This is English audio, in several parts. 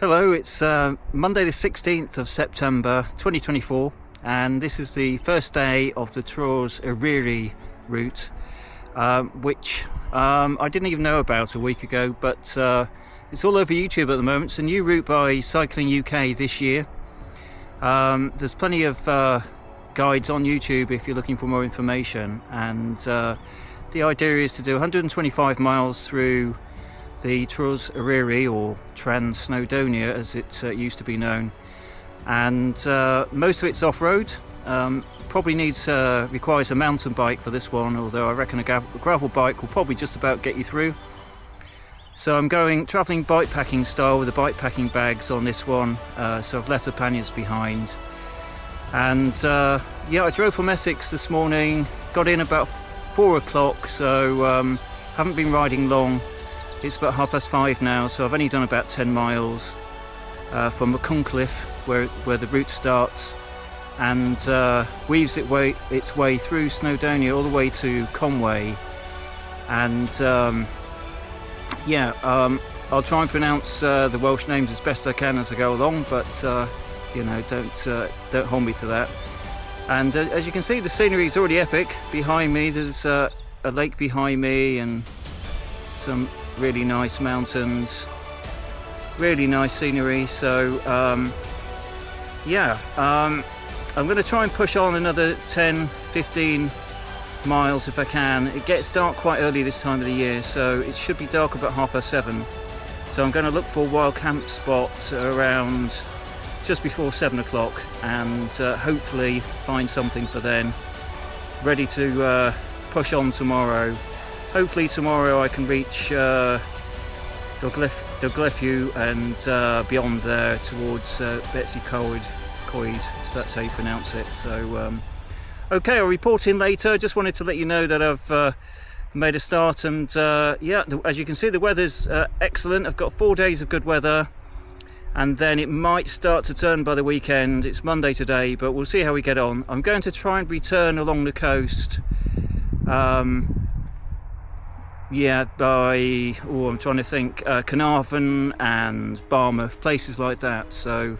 Hello, it's Monday the 16th of September 2024, and this is the first day of the Traws Eryri route, which I didn't even know about a week ago, but it's all over YouTube at the moment. It's a new route by Cycling UK this year. There's plenty of guides on YouTube if you're looking for more information, and the idea is to do 125 miles through the Traws Eryri, or Trans-Snowdonia as it used to be known, and most of it's off-road. Probably requires a mountain bike for this one, although I reckon a gravel bike will probably just about get you through. So I'm travelling bikepacking style with the bikepacking bags on this one, so I've left the panniers behind. And yeah, I drove from Essex this morning, got in about 4 o'clock, so haven't been riding long. It's about 5:30 now, so I've only done about 10 miles from Machynlleth, where the route starts, and weaves its way through Snowdonia all the way to Conway. And I'll try and pronounce the Welsh names as best I can as I go along, but you know, don't hold me to that. And as you can see, the scenery is already epic. Behind me, there's a lake behind me, and some really nice mountains, really nice scenery. So I'm going to try and push on another 10-15 miles if I can. It gets dark quite early this time of the year, so it should be dark about 7:30. So I'm going to look for a wild camp spot around just before 7 o'clock, and hopefully find something for then, ready to push on tomorrow. Hopefully tomorrow I can reach Dolglefiw and beyond there towards Betsy Coed, if that's how you pronounce it. So okay, I'll report in later. Just wanted to let you know that I've made a start, and yeah, as you can see, the weather's excellent. I've got 4 days of good weather, and then it might start to turn by the weekend. It's Monday today, but we'll see how we get on. I'm going to try and return along the coast. Yeah, I'm trying to think, Carnarvon and Barmouth, places like that. So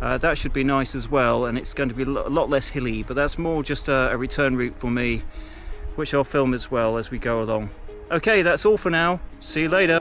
that should be nice as well, and it's going to be a lot less hilly, but that's more just a return route for me, which I'll film as well as we go along. Okay, that's all for now. See you later.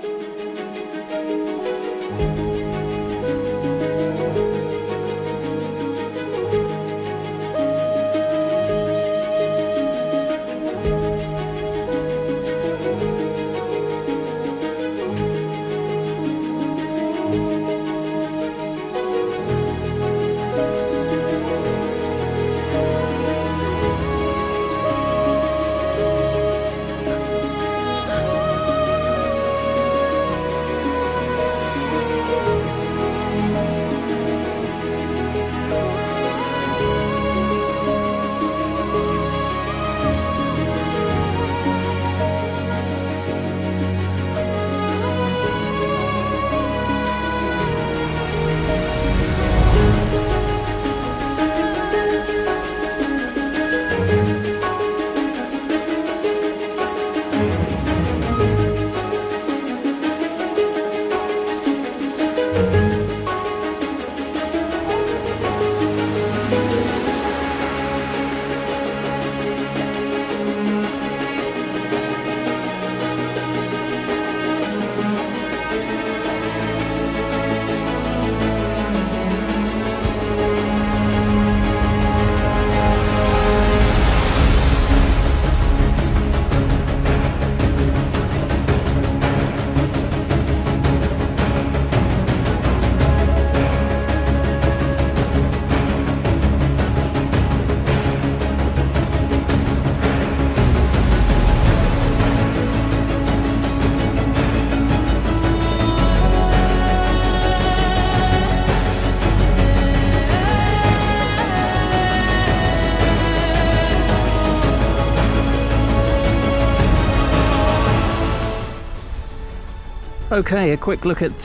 Okay, a quick look at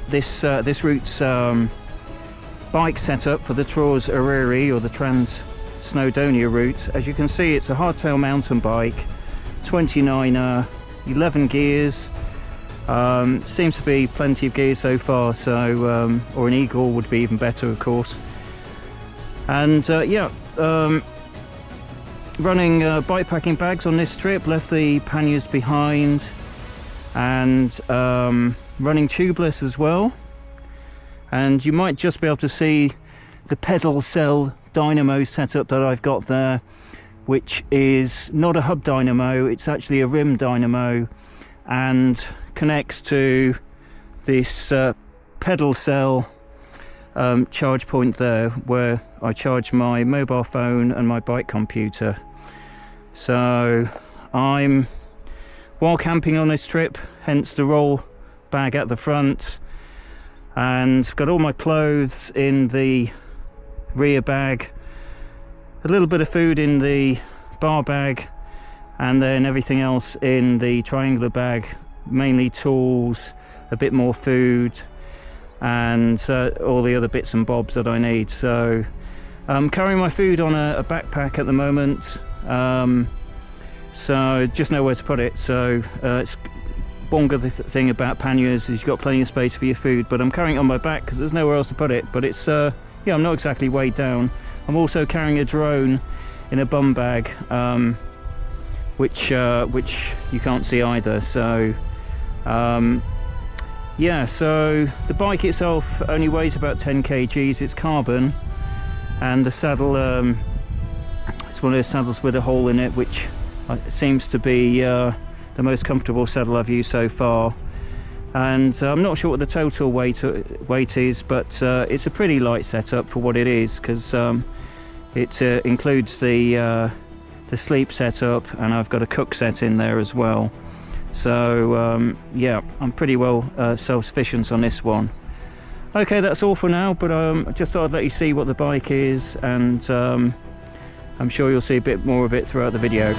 this route's bike setup for the Traws Eryri, or the Trans Snowdonia route. As you can see, it's a hardtail mountain bike, 29er, 11 gears. Seems to be plenty of gears so far, so or an Eagle would be even better, of course. And yeah, running bikepacking bags on this trip, left the panniers behind, and running tubeless as well. And you might just be able to see the pedal cell dynamo setup that I've got there, which is not a hub dynamo, it's actually a rim dynamo, and connects to this pedal cell charge point there, where I charge my mobile phone and my bike computer. So I'm while camping on this trip, hence the roll bag at the front, and got all my clothes in the rear bag, a little bit of food in the bar bag, and then everything else in the triangular bag, mainly tools, a bit more food, and all the other bits and bobs that I need. So I'm carrying my food on a backpack at the moment, so just know where to put it. So it's one good thing about panniers is you've got plenty of space for your food, but I'm carrying it on my back because there's nowhere else to put it. But it's yeah, I'm not exactly weighed down. I'm also carrying a drone in a bum bag, which you can't see either. So yeah, so the bike itself only weighs about 10 kgs. It's carbon, and the saddle, it's one of those saddles with a hole in it, which seems to be the most comfortable saddle I've used so far. And I'm not sure what the total weight is, but it's a pretty light setup for what it is, because it includes the sleep setup, and I've got a cook set in there as well. So yeah, I'm pretty well self-sufficient on this one. Okay, that's all for now, but I just thought I'd let you see what the bike is, and I'm sure you'll see a bit more of it throughout the video.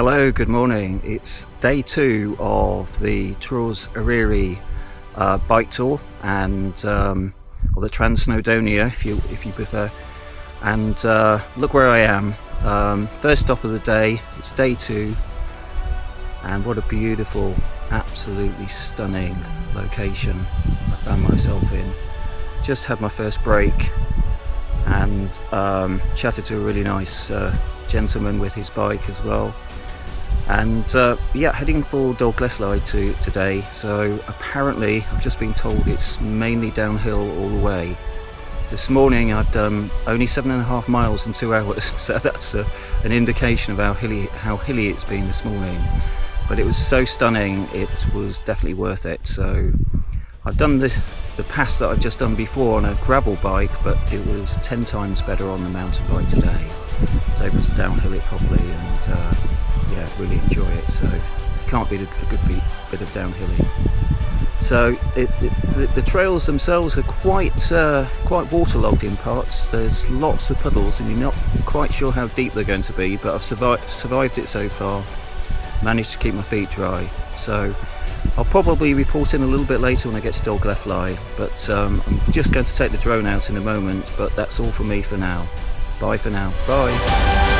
Hello, good morning. It's day 2 of the Traws Eryri bike tour, and or the Transnowdonia if you prefer. And look where I am. First stop of the day. It's day 2, and what a beautiful, absolutely stunning location I found myself in. Just had my first break and chatted to a really nice gentleman with his bike as well. And yeah, heading for Dolgellau today. So apparently I've just been told it's mainly downhill all the way. This morning I've done only 7.5 miles in 2 hours, so that's an indication of how hilly it's been this morning. But it was so stunning, it was definitely worth it. So I've done the pass that I've just done before on a gravel bike, but it was 10 times better on the mountain bike today. So able to downhill it properly and yeah, really enjoy it. So can't beat a good bit of downhilling. So the trails themselves are quite waterlogged in parts. There's lots of puddles and you're not quite sure how deep they're going to be, but I've survived it so far. Managed to keep my feet dry. So I'll probably report in a little bit later when I get to Dolgellau, but I'm just going to take the drone out in a moment. But that's all from me for now. Bye for now. Bye.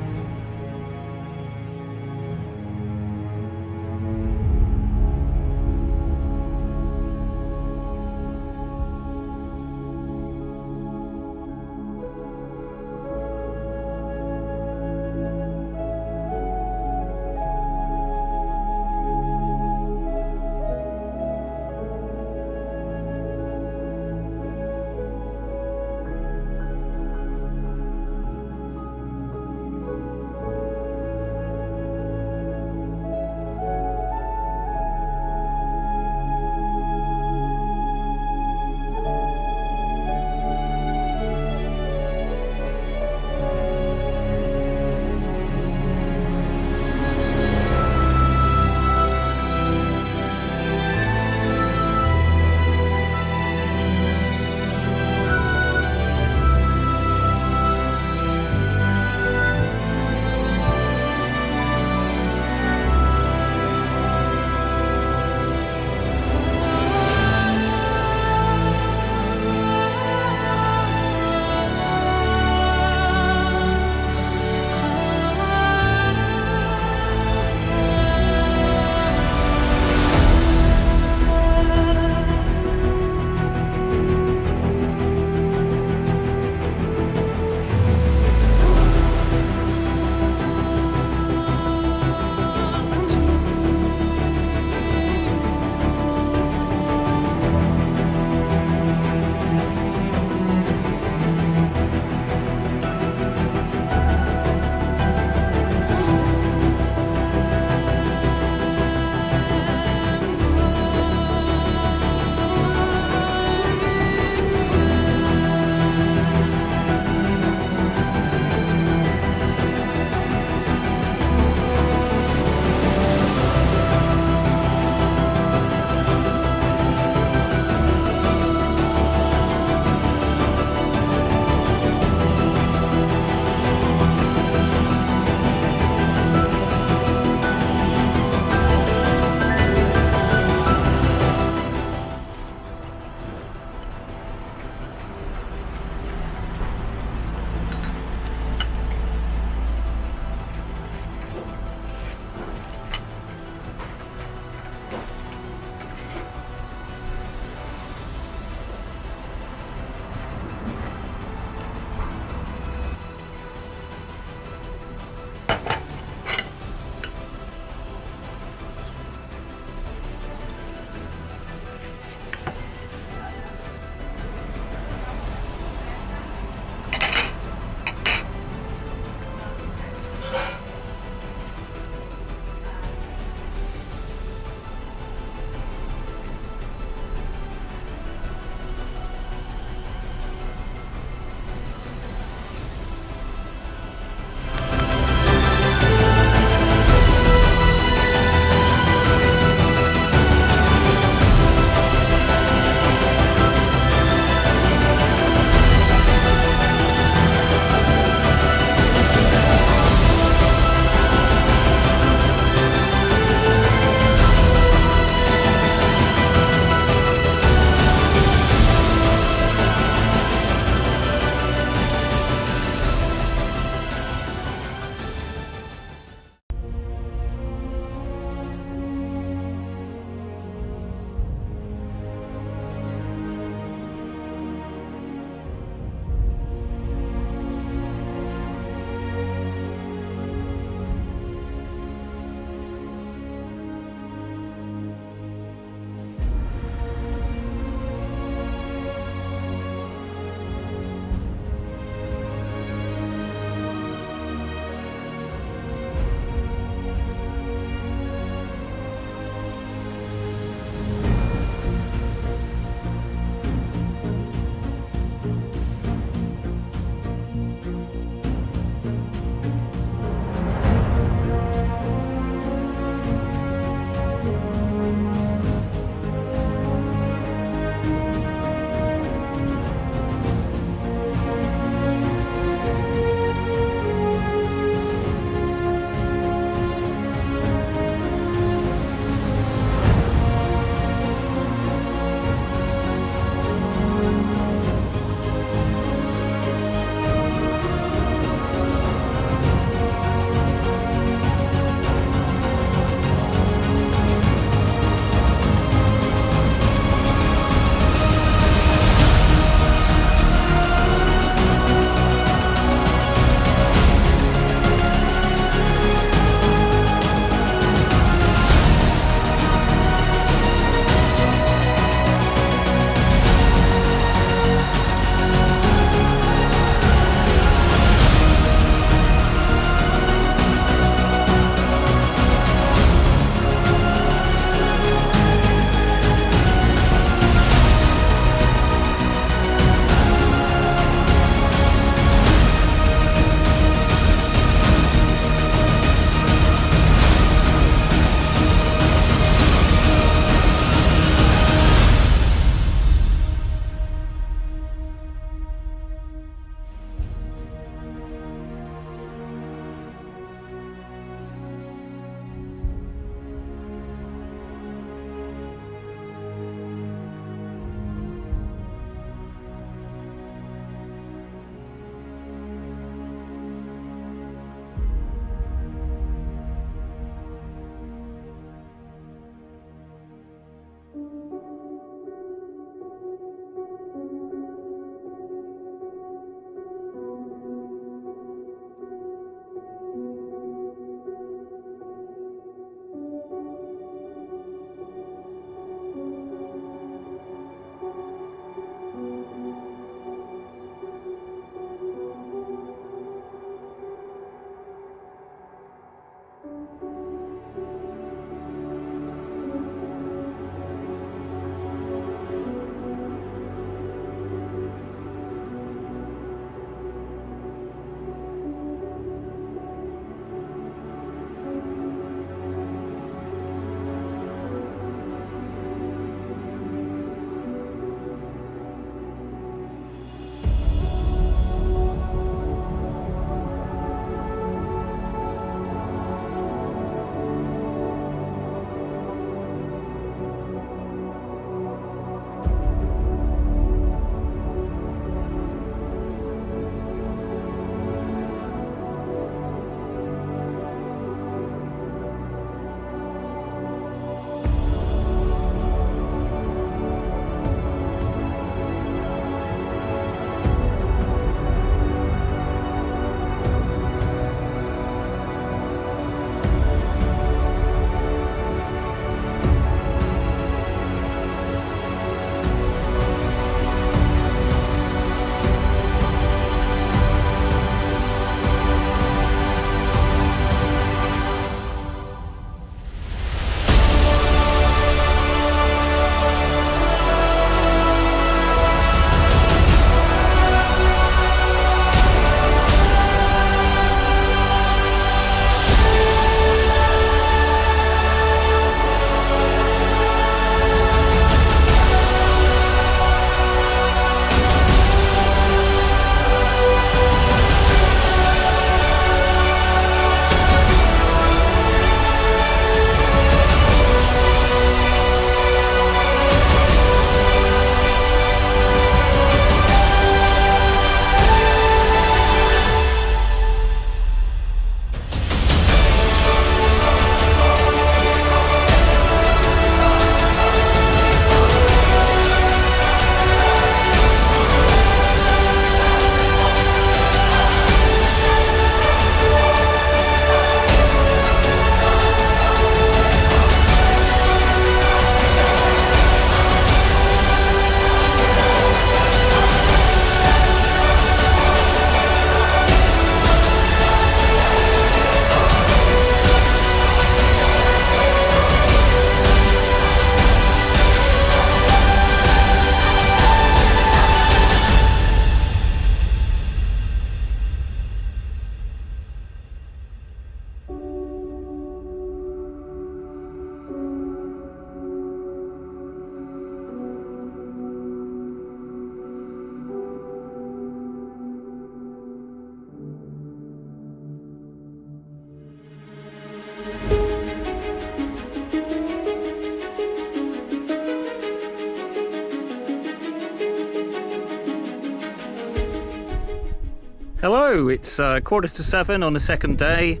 Hello, it's 6:45 on the second day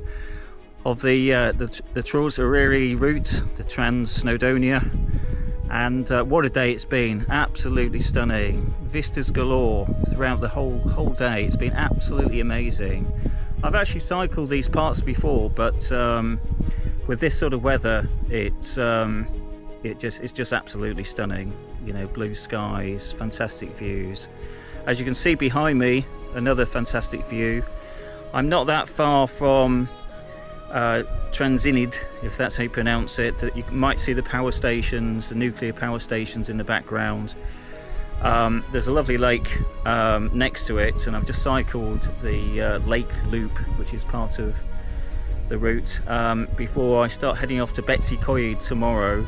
of the Traws Eryri route, the Trans Snowdonia, and what a day it's been. Absolutely stunning, vistas galore throughout the whole day. It's been absolutely amazing. I've actually cycled these parts before, but with this sort of weather, it's just absolutely stunning. You know, blue skies, fantastic views. As you can see behind me, another fantastic view. I'm not that far from Transinid, if that's how you pronounce it. That you might see the power stations, the nuclear power stations in the background. There's a lovely lake next to it, and I've just cycled the lake loop, which is part of the route, before I start heading off to Betsy Coed tomorrow,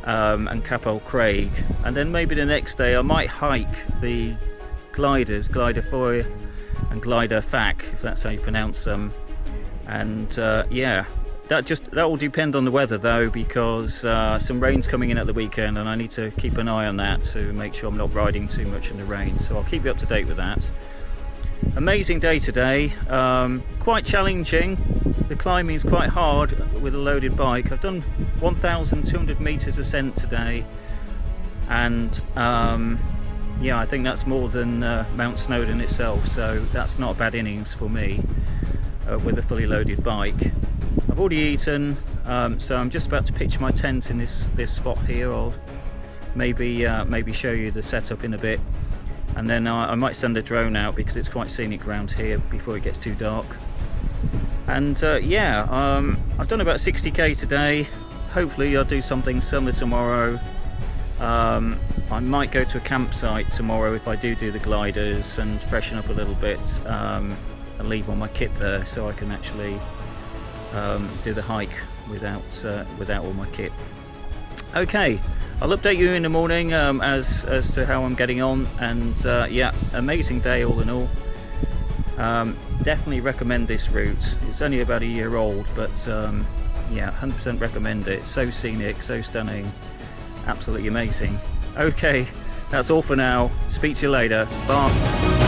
and Capel Craig, and then maybe the next day I might hike the gliders, Glider Foy and Glider Fac, if that's how you pronounce them. And yeah, that will depend on the weather though, because some rain's coming in at the weekend, and I need to keep an eye on that to make sure I'm not riding too much in the rain. So I'll keep you up to date with that. Amazing day today, quite challenging. The climbing is quite hard with a loaded bike. I've done 1,200 meters ascent today, and yeah, I think that's more than Mount Snowdon itself, so that's not a bad innings for me with a fully loaded bike. I've already eaten, so I'm just about to pitch my tent in this spot here. I'll maybe show you the setup in a bit, and then I might send a drone out because it's quite scenic around here before it gets too dark. And yeah, I've done about 60k today. Hopefully I'll do something similar tomorrow. I might go to a campsite tomorrow if I do the gliders, and freshen up a little bit, and leave all my kit there so I can actually do the hike without all my kit. Okay, I'll update you in the morning as to how I'm getting on, and yeah, amazing day all in all. Definitely recommend this route. It's only about a year old, but yeah, 100% recommend it. So scenic, so stunning, absolutely amazing. Okay, that's all for now. Speak to you later. Bye.